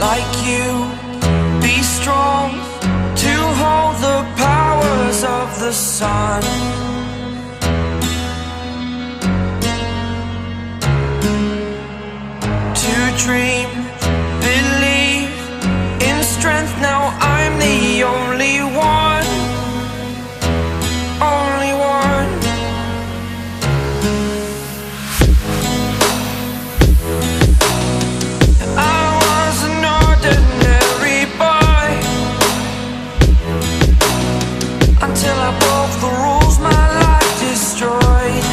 like you, be strong to hold the powers of the sun. To dream, believe in strength, now I'm the only one, only one. I was an ordinary boy until I broke the rules, my life destroyed,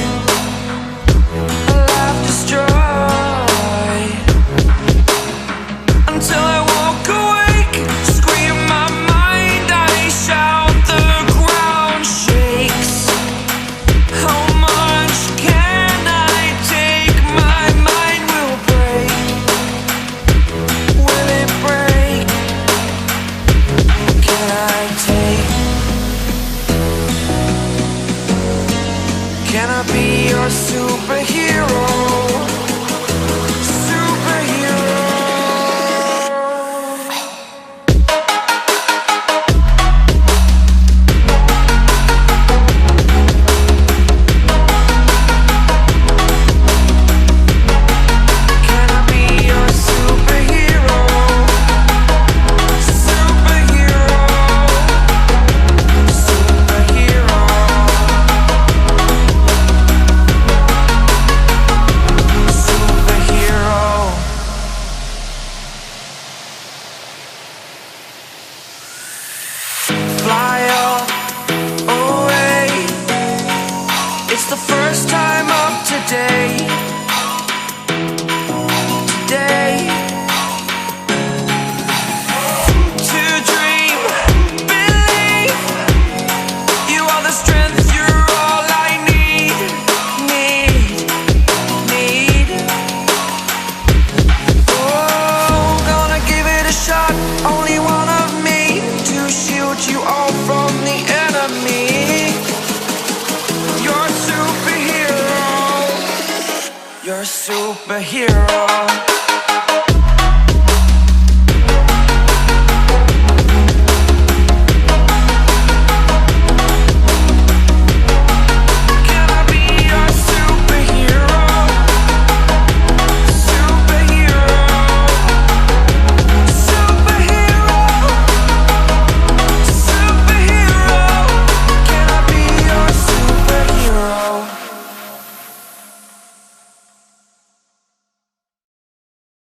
a life destroyed. Until I walk awake, scream my mind, I shout, the ground shakes. How much can I take? My mind will break. Will it break? Can I take? Can I be your superhero? Fly away. It's the first time of today. Today. To dream, believe. You are the strength, you're all I need. Oh, gonna give it a shot. Only one of me to shield you all from the enemy. You're a superhero. You're a superhero.